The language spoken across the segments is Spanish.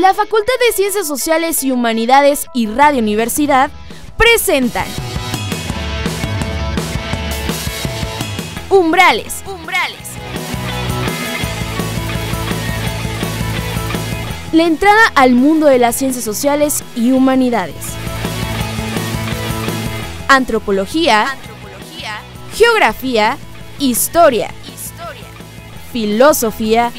La Facultad de Ciencias Sociales y Humanidades y Radio Universidad presentan Umbrales. La entrada al mundo de las ciencias sociales y humanidades. Antropología, geografía, historia, filosofía,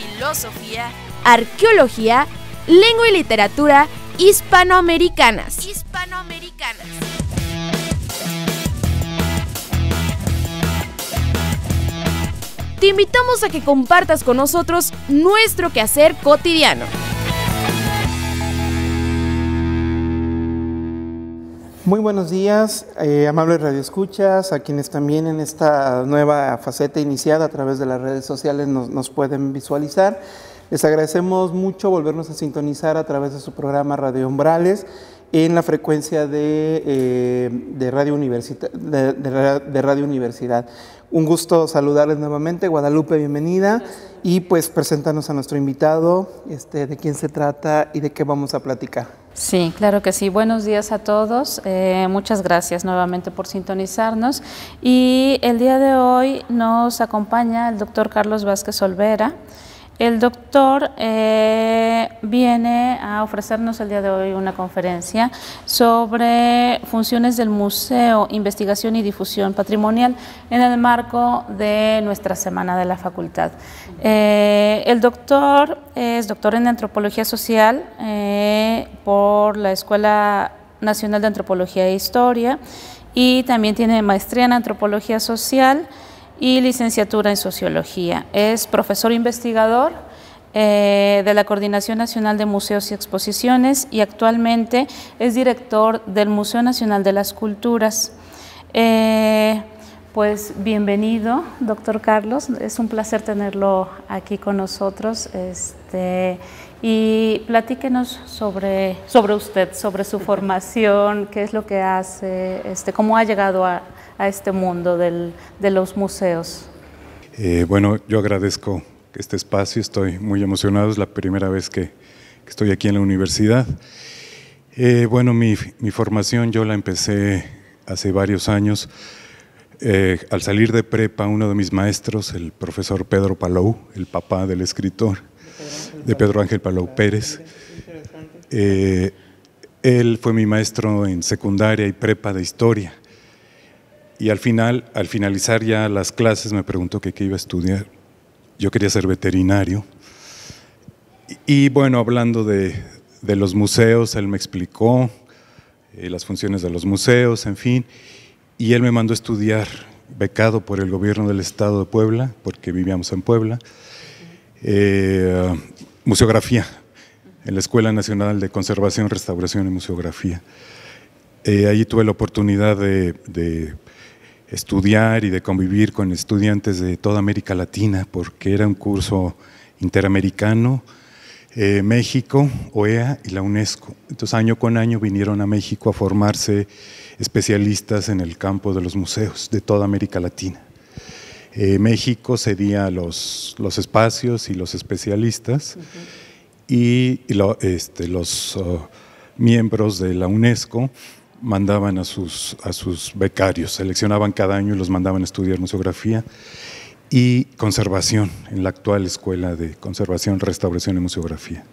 arqueología, lengua y literatura hispanoamericanas. Te invitamos a que compartas con nosotros nuestro quehacer cotidiano. Muy buenos días, amables radioescuchas, a quienes también en esta nueva faceta iniciada a través de las redes sociales nos pueden visualizar. Les agradecemos mucho volvernos a sintonizar a través de su programa Radio Umbrales en la frecuencia de Radio Universidad. Un gusto saludarles nuevamente. Guadalupe, bienvenida. Y pues preséntanos a nuestro invitado, de quién se trata y de qué vamos a platicar. Sí, claro que sí. Buenos días a todos. Muchas gracias nuevamente por sintonizarnos. Y el día de hoy nos acompaña el doctor Carlos Vázquez Olvera. El doctor viene a ofrecernos el día de hoy una conferencia sobre funciones del Museo, Investigación y Difusión Patrimonial en el marco de nuestra Semana de la Facultad. El doctor es doctor en Antropología Social por la Escuela Nacional de Antropología e Historia y también tiene maestría en Antropología Social y licenciatura en Sociología. Es profesor investigador de la Coordinación Nacional de Museos y Exposiciones y actualmente es director del Museo Nacional de las Culturas. Pues bienvenido, doctor Carlos, es un placer tenerlo aquí con nosotros. Y platíquenos sobre usted, sobre su formación, qué es lo que hace, cómo ha llegado a este mundo de los museos. Bueno, yo agradezco este espacio, estoy muy emocionado, es la primera vez que estoy aquí en la universidad. Bueno, mi formación yo la empecé hace varios años. Al salir de prepa, uno de mis maestros, el profesor Pedro Palou, el papá del escritor, de Pedro Ángel Palou Pérez, él fue mi maestro en secundaria y prepa de historia. Y al finalizar ya las clases me preguntó que qué iba a estudiar. Yo quería ser veterinario. Y bueno, hablando de los museos, él me explicó las funciones de los museos, en fin. Y él me mandó a estudiar, becado por el gobierno del estado de Puebla, porque vivíamos en Puebla, museografía, en la Escuela Nacional de Conservación, Restauración y Museografía. Allí tuve la oportunidad de estudiar y de convivir con estudiantes de toda América Latina, porque era un curso interamericano, México, OEA y la UNESCO. Entonces, año con año vinieron a México a formarse especialistas en el campo de los museos de toda América Latina. México cedía los espacios y los especialistas, y los miembros de la UNESCO mandaban a sus becarios, seleccionaban cada año y los mandaban a estudiar museografía y conservación en la actual Escuela de Conservación, Restauración y Museografía.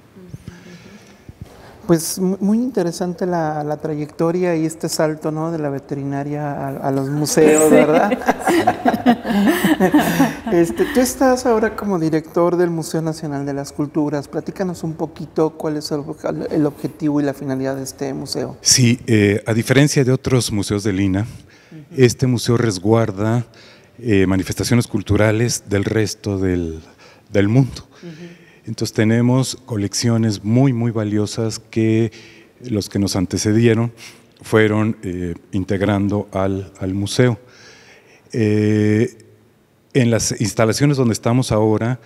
Pues muy interesante la trayectoria y este salto, ¿no?, de la veterinaria a los museos, ¿verdad? Tú estás ahora como director del Museo Nacional de las Culturas. Platícanos un poquito cuál es el objetivo y la finalidad de este museo. Sí, a diferencia de otros museos del INAH, este museo resguarda manifestaciones culturales del resto del mundo. Entonces tenemos colecciones muy valiosas que los que nos antecedieron fueron integrando al museo. En las instalaciones donde estamos ahora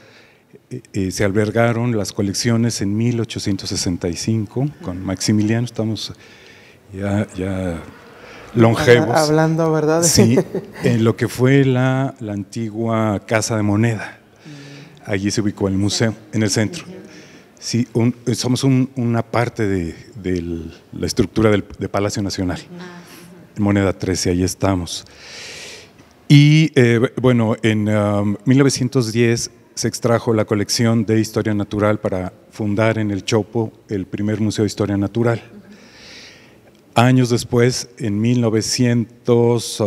se albergaron las colecciones en 1865 con Maximiliano, estamos ya longevos. Hablando, ¿verdad? Sí, en lo que fue la antigua Casa de Moneda. Allí se ubicó el museo, en el centro. Sí, somos una parte de la estructura de Palacio Nacional. Moneda 13, ahí estamos. Y bueno, en 1910 se extrajo la colección de Historia Natural para fundar en el Chopo el primer Museo de Historia Natural. Años después, en 1900,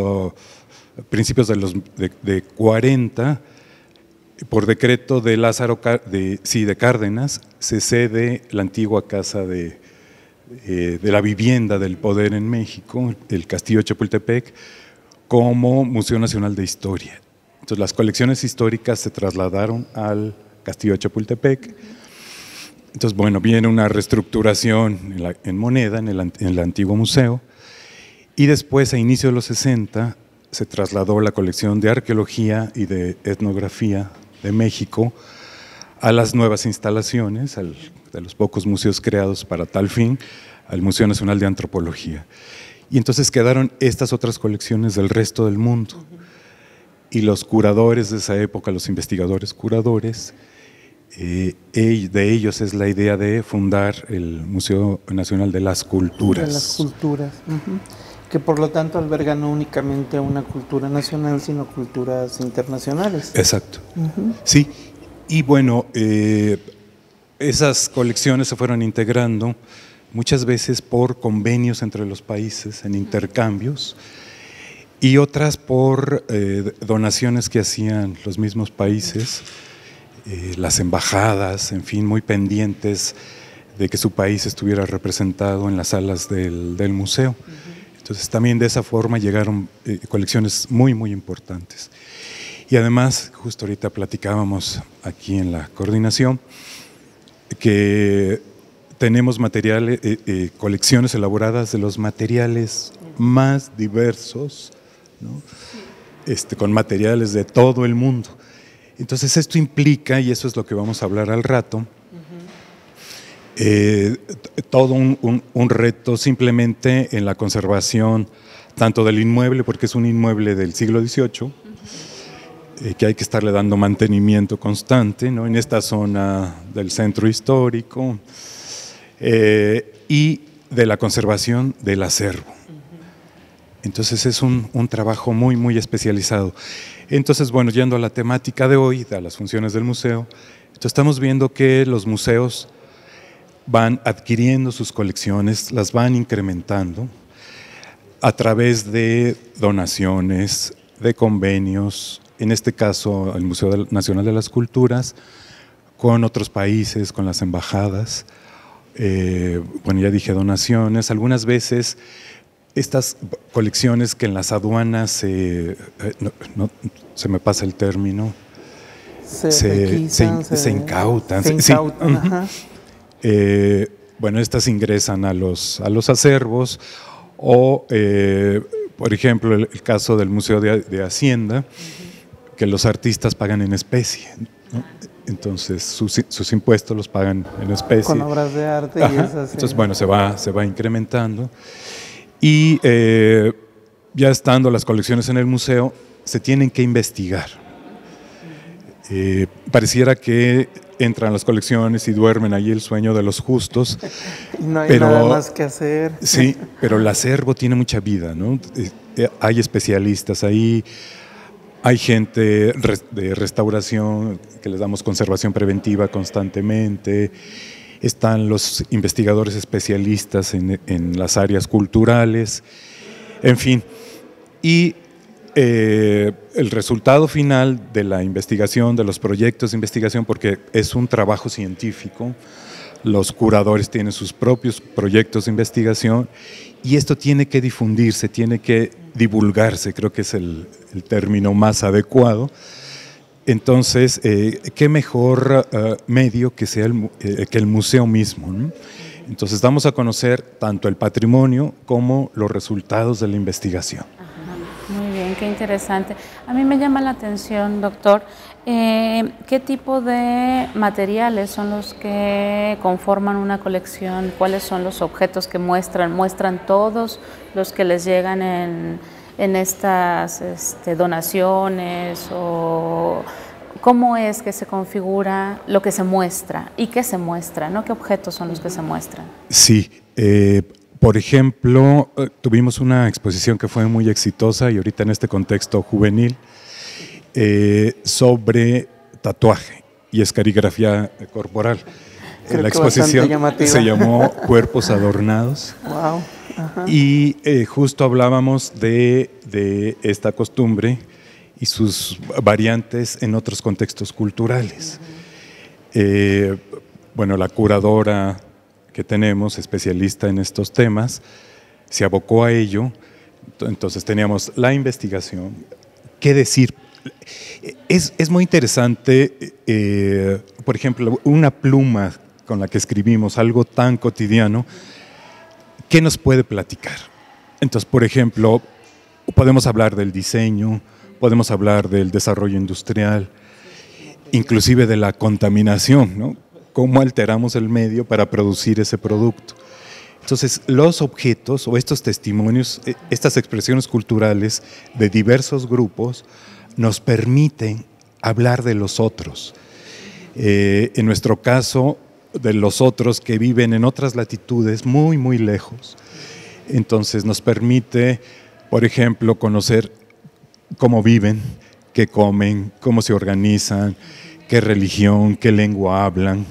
principios de 40, por decreto de de Cárdenas, se cede la antigua casa de la vivienda del poder en México, el Castillo de Chapultepec, como Museo Nacional de Historia. Entonces las colecciones históricas se trasladaron al Castillo de Chapultepec. Entonces, bueno, viene una reestructuración en moneda, en el antiguo museo, y después, a inicio de los 60, se trasladó la colección de arqueología y de etnografía de México a las nuevas instalaciones, de los pocos museos creados para tal fin, al Museo Nacional de Antropología. Y entonces quedaron estas otras colecciones del resto del mundo. Y los curadores de esa época, los investigadores curadores, de ellos es la idea de fundar el Museo Nacional de las Culturas. De las culturas, que por lo tanto alberga no únicamente una cultura nacional, sino culturas internacionales. Exacto. Sí, y bueno, esas colecciones se fueron integrando muchas veces por convenios entre los países, en intercambios, y otras por donaciones que hacían los mismos países, las embajadas, en fin, muy pendientes de que su país estuviera representado en las salas del museo. Entonces también de esa forma llegaron colecciones muy, muy importantes. Y además, justo ahorita platicábamos aquí en la coordinación, que tenemos colecciones elaboradas de los materiales más diversos, ¿no? Con materiales de todo el mundo. Entonces esto implica, y eso es lo que vamos a hablar al rato, todo un reto simplemente en la conservación tanto del inmueble, porque es un inmueble del siglo XVIII, que hay que estarle dando mantenimiento constante, ¿no? En esta zona del centro histórico, y de la conservación del acervo. Entonces es un trabajo muy, muy especializado. Entonces, bueno, yendo a la temática de hoy, a las funciones del museo, entonces estamos viendo que los museos van adquiriendo sus colecciones, las van incrementando a través de donaciones, de convenios, en este caso el Museo Nacional de las Culturas, con otros países, con las embajadas. Bueno, ya dije donaciones, algunas veces estas colecciones que en las aduanas se me pasa el término, se incautan. Bueno, estas ingresan a los acervos o, por ejemplo, el caso del Museo de Hacienda, que los artistas pagan en especie, ¿no? Entonces sus impuestos los pagan en especie. Con obras de arte. Y esas, entonces, bueno, se va incrementando. Y ya estando las colecciones en el museo, se tienen que investigar. Pareciera que entran las colecciones y duermen allí el sueño de los justos. No hay nada más que hacer. Sí, pero el acervo tiene mucha vida, ¿no? Hay especialistas ahí, hay gente de restauración que les damos conservación preventiva constantemente. Están los investigadores especialistas en las áreas culturales, en fin. Y el resultado final de la investigación, de los proyectos de investigación, porque es un trabajo científico, los curadores tienen sus propios proyectos de investigación y esto tiene que difundirse, tiene que divulgarse, creo que es el término más adecuado. Entonces, qué mejor medio que sea que el museo mismo, ¿no? Entonces, damos a conocer tanto el patrimonio como los resultados de la investigación. Muy bien, qué interesante. A mí me llama la atención, doctor, ¿qué tipo de materiales son los que conforman una colección? ¿Cuáles son los objetos que muestran? ¿Muestran todos los que les llegan en estas donaciones? ¿O ¿cómo es que se configura lo que se muestra y qué se muestra, ¿no? ¿Qué objetos son los que se muestran? Sí, por ejemplo, tuvimos una exposición que fue muy exitosa y ahorita en este contexto juvenil sobre tatuaje y escarigrafía corporal. Creo la exposición se llamó Cuerpos Adornados. Wow. Ajá. Y justo hablábamos de esta costumbre y sus variantes en otros contextos culturales. Bueno, la curadora que tenemos, especialista en estos temas, se abocó a ello. Entonces teníamos la investigación. ¿Qué decir? Es muy interesante, por ejemplo, una pluma con la que escribimos, algo tan cotidiano, ¿qué nos puede platicar? Entonces, por ejemplo, podemos hablar del diseño, podemos hablar del desarrollo industrial, inclusive de la contaminación, ¿no? Cómo alteramos el medio para producir ese producto. Entonces, los objetos o estos testimonios, estas expresiones culturales de diversos grupos nos permiten hablar de los otros. En nuestro caso, de los otros que viven en otras latitudes muy, muy lejos. Entonces, nos permite, por ejemplo, conocer cómo viven, qué comen, cómo se organizan, qué religión, qué lengua hablan,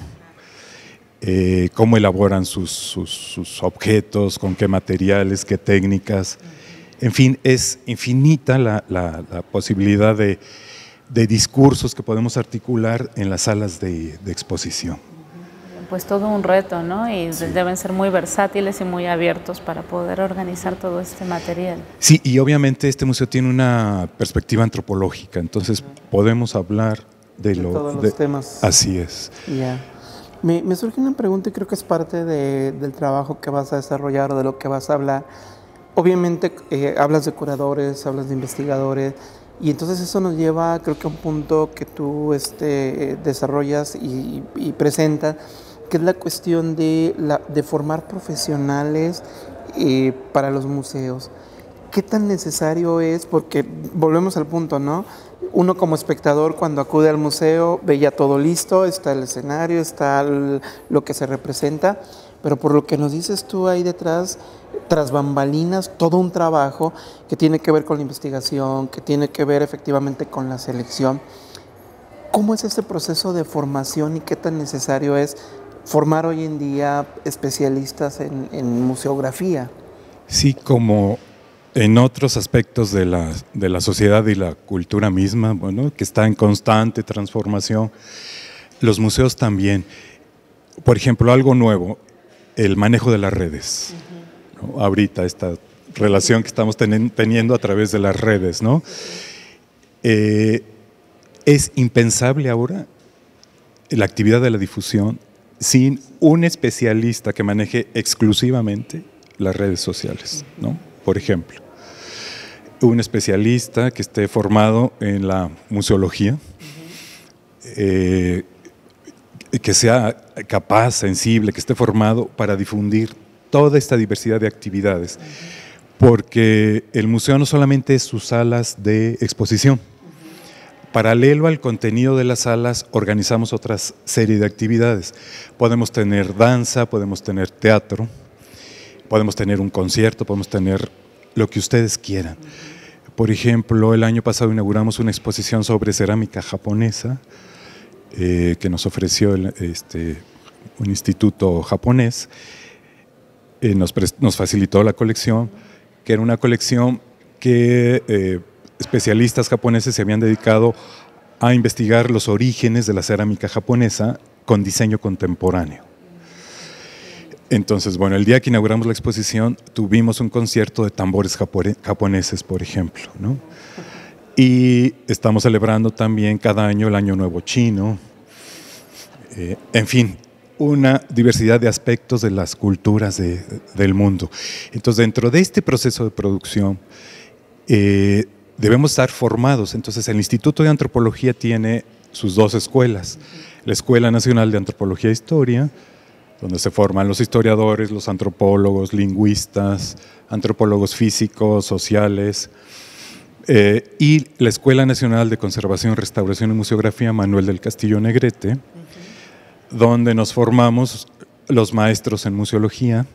cómo elaboran sus objetos, con qué materiales, qué técnicas. En fin, es infinita la posibilidad de discursos que podemos articular en las salas de exposición. Pues todo un reto, ¿no? Y sí, deben ser muy versátiles y muy abiertos para poder organizar todo este material. Sí, y obviamente este museo tiene una perspectiva antropológica, entonces podemos hablar de todos los temas. Así es. Yeah. Me surge una pregunta y creo que es parte del trabajo que vas a desarrollar o de lo que vas a hablar. Obviamente hablas de curadores, hablas de investigadores, y entonces eso nos lleva, creo que a un punto que tú desarrollas y presentas, que es la cuestión de formar profesionales para los museos. ¿Qué tan necesario es? Porque volvemos al punto, ¿no? Uno como espectador cuando acude al museo ve ya todo listo, está el escenario, está lo que se representa, pero por lo que nos dices tú ahí detrás, tras bambalinas, todo un trabajo que tiene que ver con la investigación, que tiene que ver efectivamente con la selección. ¿Cómo es este proceso de formación y qué tan necesario es formar hoy en día especialistas en museografía? Sí, como en otros aspectos de la sociedad y la cultura misma, bueno, que está en constante transformación, los museos también. Por ejemplo, algo nuevo, el manejo de las redes. ¿No? Ahorita esta relación que estamos teniendo a través de las redes, ¿no? Es impensable ahora la actividad de la difusión sin un especialista que maneje exclusivamente las redes sociales, ¿no? Por ejemplo, un especialista que esté formado en la museología, que sea capaz, sensible, que esté formado para difundir toda esta diversidad de actividades, porque el museo no solamente es sus salas de exposición. Paralelo al contenido de las salas, organizamos otra serie de actividades. Podemos tener danza, podemos tener teatro, podemos tener un concierto, podemos tener lo que ustedes quieran. Por ejemplo, el año pasado inauguramos una exposición sobre cerámica japonesa que nos ofreció un instituto japonés. Nos facilitó la colección, que era una colección que especialistas japoneses se habían dedicado a investigar los orígenes de la cerámica japonesa con diseño contemporáneo. Entonces, bueno, el día que inauguramos la exposición tuvimos un concierto de tambores japoneses, por ejemplo, ¿no? Y estamos celebrando también cada año el Año Nuevo Chino. En fin, una diversidad de aspectos de las culturas del mundo. Entonces, dentro de este proceso de producción, debemos estar formados. Entonces, el Instituto de Antropología tiene sus dos escuelas. La Escuela Nacional de Antropología e Historia, donde se forman los historiadores, los antropólogos, lingüistas, antropólogos físicos, sociales, y la Escuela Nacional de Conservación, Restauración y Museografía Manuel del Castillo Negrete, donde nos formamos los maestros en museología,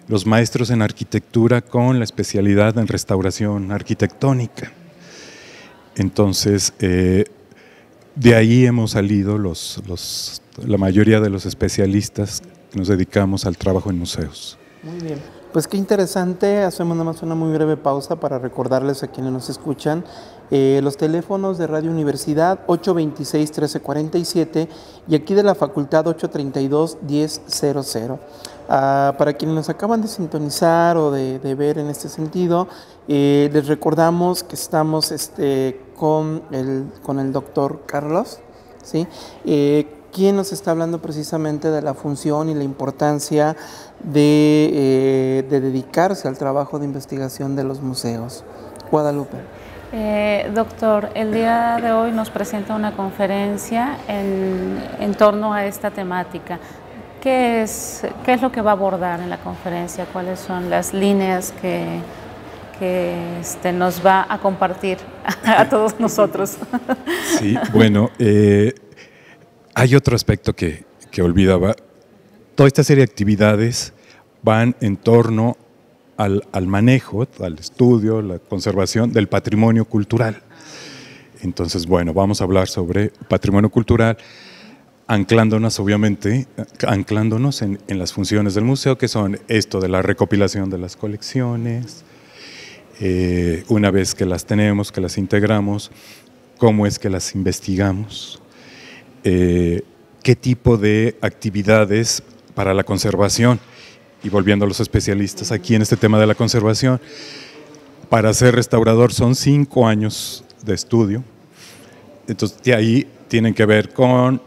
los maestros en arquitectura con la especialidad en restauración arquitectónica. Entonces, de ahí hemos salido la mayoría de los especialistas que nos dedicamos al trabajo en museos. Muy bien. Pues qué interesante. Hacemos nada más una muy breve pausa para recordarles a quienes nos escuchan los teléfonos de Radio Universidad 826-1347 y aquí de la Facultad 832-1000. Para quienes nos acaban de sintonizar o de ver en este sentido, les recordamos que estamos con el doctor Carlos, ¿sí? Quien nos está hablando precisamente de la función y la importancia de dedicarse al trabajo de investigación de los museos. Guadalupe. Doctor, el día de hoy nos presenta una conferencia en torno a esta temática. ¿Qué es lo que va a abordar en la conferencia? ¿Cuáles son las líneas que nos va a compartir a todos nosotros? Sí, bueno, hay otro aspecto que olvidaba. Toda esta serie de actividades van en torno al manejo, al estudio, la conservación del patrimonio cultural. Entonces, bueno, vamos a hablar sobre patrimonio cultural, anclándonos obviamente, en las funciones del museo, que son esto de la recopilación de las colecciones, una vez que las tenemos, que las integramos, cómo es que las investigamos, qué tipo de actividades para la conservación. Y volviendo a los especialistas aquí en este tema de la conservación, para ser restaurador son 5 años de estudio. Entonces, de ahí tienen que ver con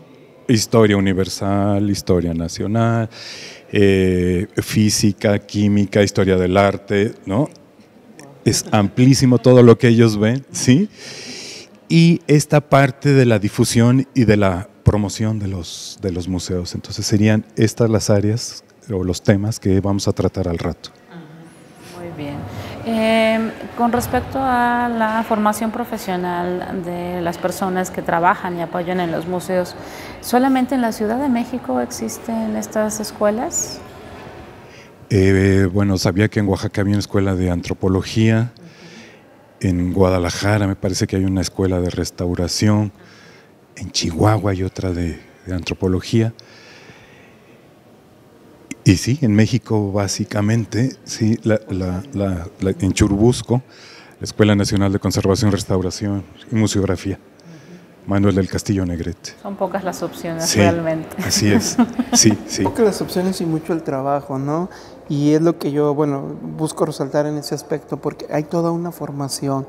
historia universal, historia nacional, física, química, historia del arte, ¿no? Es amplísimo todo lo que ellos ven, ¿sí? Y esta parte de la difusión y de la promoción de los museos. Entonces, serían estas las áreas o los temas que vamos a tratar al rato. Muy bien. Con respecto a la formación profesional de las personas que trabajan y apoyan en los museos, ¿solamente en la Ciudad de México existen estas escuelas? Bueno, sabía que en Oaxaca había una escuela de antropología, en Guadalajara me parece que hay una escuela de restauración, en Chihuahua hay otra de antropología. Y sí, en México básicamente, sí, en Churubusco, la Escuela Nacional de Conservación, Restauración y Museografía, Manuel del Castillo Negrete. Son pocas las opciones, sí, realmente. Así es, sí. Pocas las opciones y mucho el trabajo, ¿no? Y es lo que yo, busco resaltar en ese aspecto, porque hay toda una formación.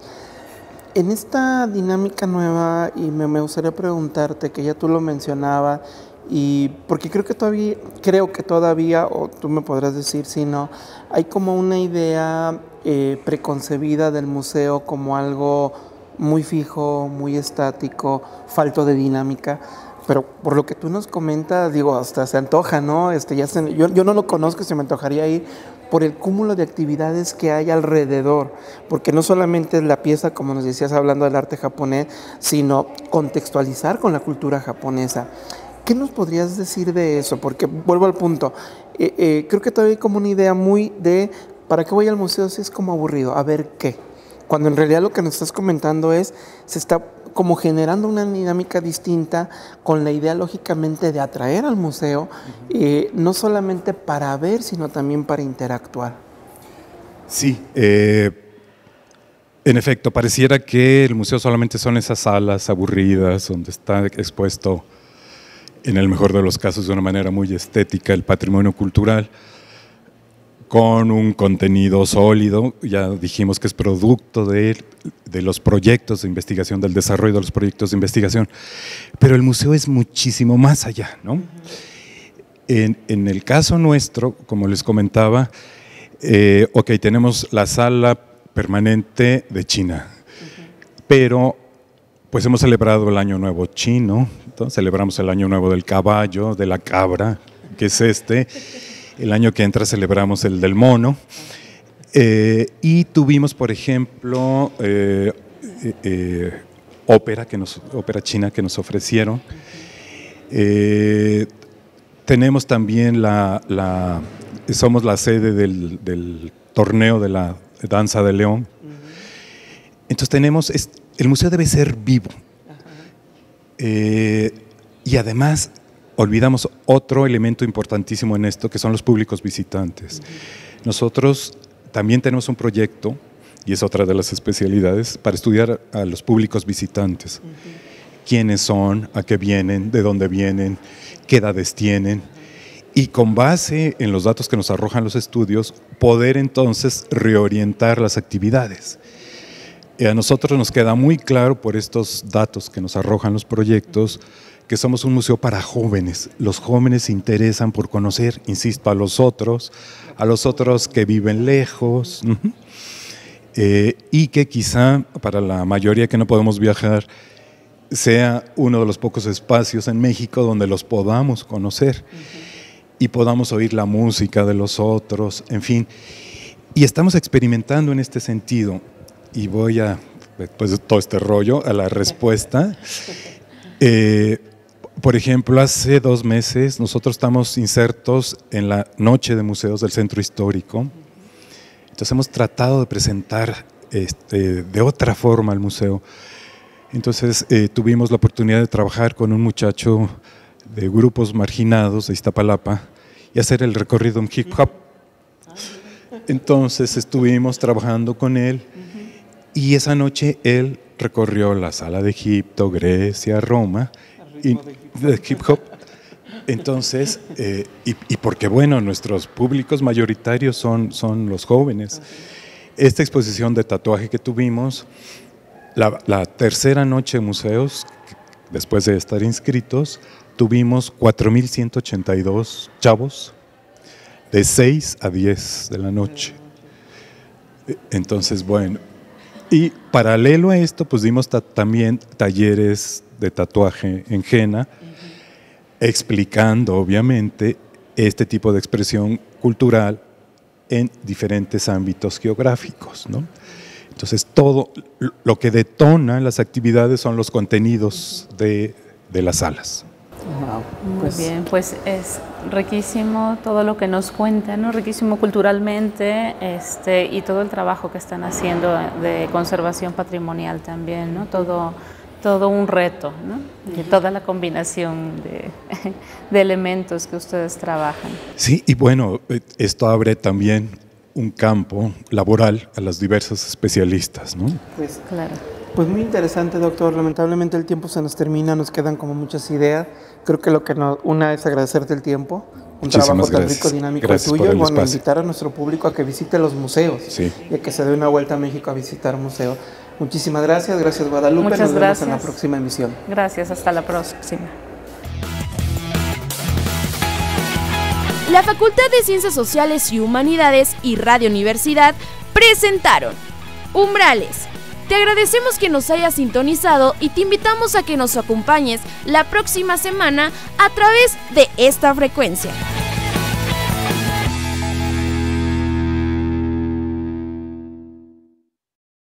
En esta dinámica nueva, y me gustaría preguntarte, que ya tú lo mencionabas, y porque creo que todavía, o tú me podrás decir si no, hay como una idea preconcebida del museo como algo muy fijo, muy estático, falto de dinámica, pero por lo que tú nos comentas, digo, hasta se antoja, ¿no? Yo no lo conozco, se me antojaría ir por el cúmulo de actividades que hay alrededor, porque no solamente es la pieza, como nos decías, hablando del arte japonés, sino contextualizar con la cultura japonesa. ¿Qué nos podrías decir de eso? Porque vuelvo al punto, creo que todavía hay como una idea muy de ¿para qué voy al museo si es como aburrido? A ver qué. Cuando en realidad lo que nos estás comentando se está como generando una dinámica distinta con la idea lógicamente de atraer al museo, no solamente para ver, sino también para interactuar. Sí, en efecto, pareciera que el museo solamente son esas salas aburridas donde está expuesto, en el mejor de los casos, de una manera muy estética, el patrimonio cultural, con un contenido sólido. Ya dijimos que es producto de los proyectos de investigación, del desarrollo de los proyectos de investigación, pero el museo es muchísimo más allá, ¿no? En el caso nuestro, como les comentaba, tenemos la sala permanente de China, pero pues hemos celebrado el Año Nuevo chino, entonces celebramos el Año Nuevo del caballo, de la cabra, que es el año que entra celebramos el del mono, y tuvimos, por ejemplo, ópera china que nos ofrecieron. Tenemos también somos la sede del torneo de la danza de León. Entonces el museo debe ser vivo. Y además olvidamos otro elemento importantísimo en esto, que son los públicos visitantes. Nosotros también tenemos un proyecto, y es otra de las especialidades, para estudiar a los públicos visitantes. Quiénes son, a qué vienen, de dónde vienen, qué edades tienen, y con base en los datos que nos arrojan los estudios, poder entonces reorientar las actividades. A nosotros nos queda muy claro por estos datos que nos arrojan los proyectos que somos un museo para jóvenes. Los jóvenes se interesan por conocer, insisto, a los otros que viven lejos, y que quizá para la mayoría que no podemos viajar sea uno de los pocos espacios en México donde los podamos conocer y podamos oír la música de los otros, en fin. Y estamos experimentando en este sentido, y voy después de todo este rollo, a la respuesta. Por ejemplo, hace 2 meses nosotros estamos insertos en la Noche de Museos del Centro Histórico. Entonces hemos tratado de presentar de otra forma el museo. Entonces tuvimos la oportunidad de trabajar con un muchacho de grupos marginados de Iztapalapa y hacer el recorrido en hip hop. Entonces estuvimos trabajando con él y esa noche él recorrió la Sala de Egipto, Grecia, Roma, y de hip hop. Entonces, y porque bueno, nuestros públicos mayoritarios son los jóvenes. Esta exposición de tatuaje que tuvimos, la tercera noche de museos, después de estar inscritos, tuvimos 4,182 chavos de 6 a 10 de la noche. Entonces, bueno, y paralelo a esto, pues dimos también talleres de tatuaje en Jena, explicando obviamente este tipo de expresión cultural en diferentes ámbitos geográficos, ¿no? Entonces todo lo que detona las actividades son los contenidos de las salas. Wow, muy bien, pues es riquísimo todo lo que nos cuentan, ¿no? Riquísimo culturalmente, y todo el trabajo que están haciendo de conservación patrimonial también, ¿no? Todo un reto, ¿no? Y toda la combinación de elementos que ustedes trabajan. Sí, y bueno, esto abre también un campo laboral a las diversas especialistas, ¿no? Pues, claro. Pues muy interesante, doctor. Lamentablemente el tiempo se nos termina, nos quedan como muchas ideas. Creo que lo que una es agradecerte el tiempo, un Muchísimas trabajo tan gracias. rico, dinámico Gracias tuyo, por el y bueno, espacio. invitar a nuestro público a que visite los museos, Sí. y a que se dé una vuelta a México a visitar museos. Muchísimas gracias Guadalupe. Muchas nos vemos gracias. en la próxima emisión. Gracias, hasta la próxima. La Facultad de Ciencias Sociales y Humanidades y Radio Universidad presentaron Umbrales. Te agradecemos que nos hayas sintonizado y te invitamos a que nos acompañes la próxima semana a través de esta frecuencia.